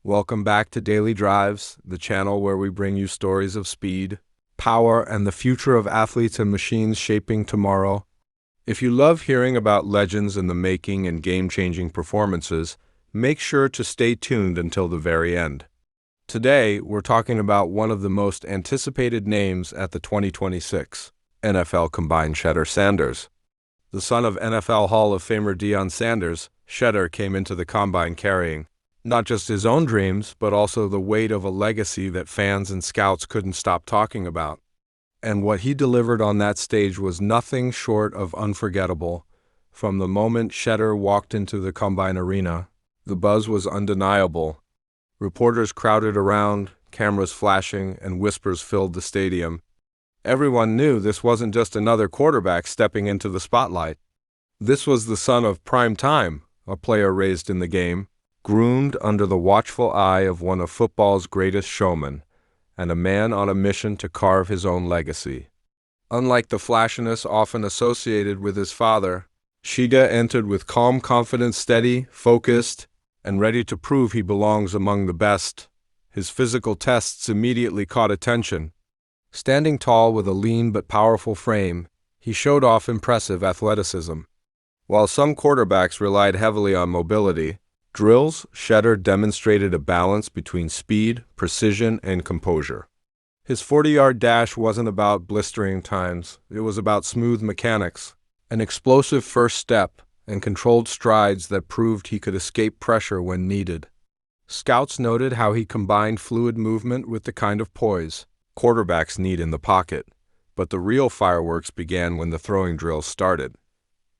Welcome back to Daily Drives, the channel where we bring you stories of speed, power, and the future of athletes and machines shaping tomorrow. If you love hearing about legends in the making and game-changing performances, make sure to stay tuned until the very end. Today, we're talking about one of the most anticipated names at the 2026 NFL Combine, Shedeur Sanders. The son of NFL Hall of Famer Deion Sanders, Shedeur came into the Combine carrying not just his own dreams, but also the weight of a legacy that fans and scouts couldn't stop talking about. And what he delivered on that stage was nothing short of unforgettable. From the moment Shedeur walked into the Combine arena, the buzz was undeniable. Reporters crowded around, cameras flashing, and whispers filled the stadium. Everyone knew this wasn't just another quarterback stepping into the spotlight. This was the son of prime time, a player raised in the game, groomed under the watchful eye of one of football's greatest showmen, and a man on a mission to carve his own legacy. Unlike the flashiness often associated with his father, Shedeur entered with calm confidence, steady, focused, and ready to prove he belongs among the best. His physical tests immediately caught attention. Standing tall with a lean but powerful frame, he showed off impressive athleticism. While some quarterbacks relied heavily on mobility, drills, Shedeur demonstrated a balance between speed, precision, and composure. His 40-yard dash wasn't about blistering times, it was about smooth mechanics, an explosive first step, and controlled strides that proved he could escape pressure when needed. Scouts noted how he combined fluid movement with the kind of poise quarterbacks need in the pocket, but the real fireworks began when the throwing drills started.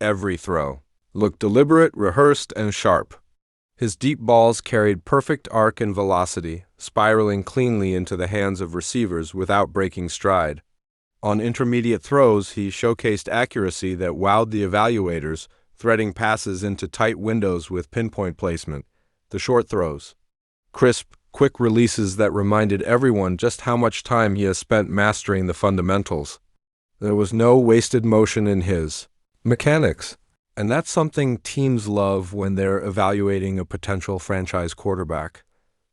Every throw looked deliberate, rehearsed, and sharp. His deep balls carried perfect arc and velocity, spiraling cleanly into the hands of receivers without breaking stride. On intermediate throws, he showcased accuracy that wowed the evaluators, threading passes into tight windows with pinpoint placement. The short throws, crisp, quick releases that reminded everyone just how much time he has spent mastering the fundamentals. There was no wasted motion in his mechanics. And that's something teams love when they're evaluating a potential franchise quarterback.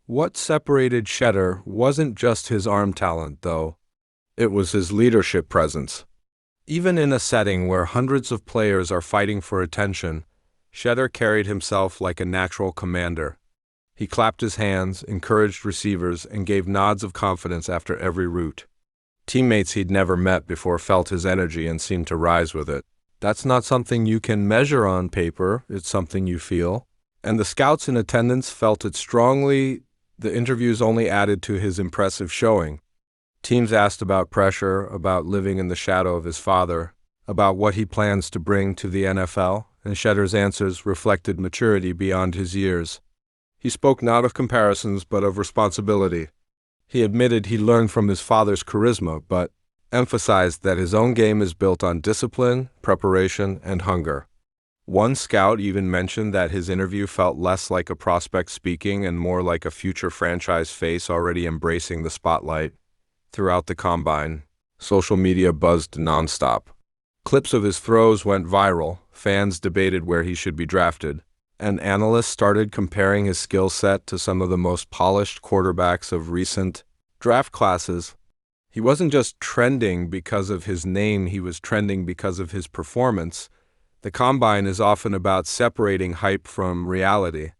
What separated Shedeur wasn't just his arm talent, though. It was his leadership presence. Even in a setting where hundreds of players are fighting for attention, Shedeur carried himself like a natural commander. He clapped his hands, encouraged receivers, and gave nods of confidence after every route. Teammates he'd never met before felt his energy and seemed to rise with it. That's not something you can measure on paper, it's something you feel. And the scouts in attendance felt it strongly. The interviews only added to his impressive showing. Teams asked about pressure, about living in the shadow of his father, about what he plans to bring to the NFL, and Shedeur's answers reflected maturity beyond his years. He spoke not of comparisons, but of responsibility. He admitted he learned from his father's charisma, but emphasized that his own game is built on discipline, preparation, and hunger. One scout even mentioned that his interview felt less like a prospect speaking and more like a future franchise face already embracing the spotlight. Throughout the Combine, social media buzzed nonstop. Clips of his throws went viral, fans debated where he should be drafted, and analysts started comparing his skill set to some of the most polished quarterbacks of recent draft classes. He wasn't just trending because of his name, he was trending because of his performance. The Combine is often about separating hype from reality.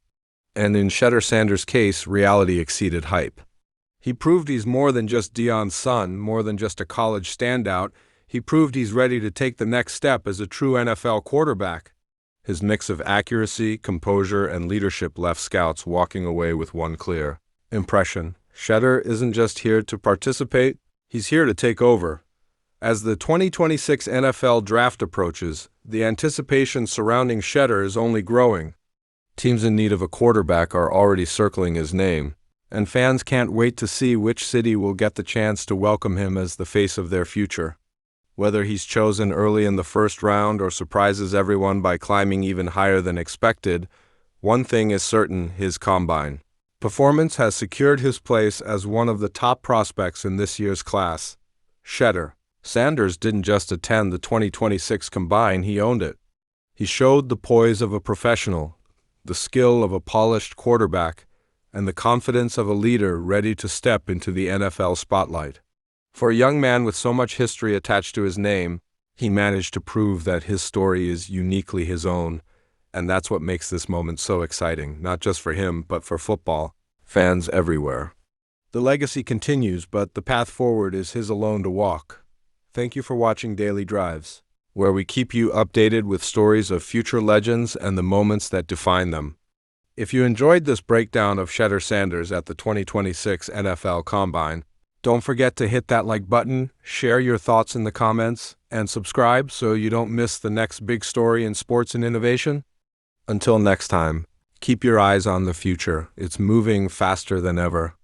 And in Shedeur Sanders' case, reality exceeded hype. He proved he's more than just Deion's son, more than just a college standout. He proved he's ready to take the next step as a true NFL quarterback. His mix of accuracy, composure, and leadership left scouts walking away with one clear impression. Shedeur isn't just here to participate, he's here to take over. As the 2026 NFL Draft approaches, the anticipation surrounding Shedeur is only growing. Teams in need of a quarterback are already circling his name, and fans can't wait to see which city will get the chance to welcome him as the face of their future. Whether he's chosen early in the first round or surprises everyone by climbing even higher than expected, one thing is certain: his Combine performance has secured his place as one of the top prospects in this year's class. Shedeur Sanders didn't just attend the 2026 Combine, he owned it. He showed the poise of a professional, the skill of a polished quarterback, and the confidence of a leader ready to step into the NFL spotlight. For a young man with so much history attached to his name, he managed to prove that his story is uniquely his own, and that's what makes this moment so exciting, not just for him, but for football fans everywhere. The legacy continues, but the path forward is his alone to walk. Thank you for watching Daily Drives, where we keep you updated with stories of future legends and the moments that define them. If you enjoyed this breakdown of Shedeur Sanders at the 2026 NFL Combine, don't forget to hit that like button, share your thoughts in the comments, and subscribe so you don't miss the next big story in sports and innovation. Until next time, keep your eyes on the future. It's moving faster than ever.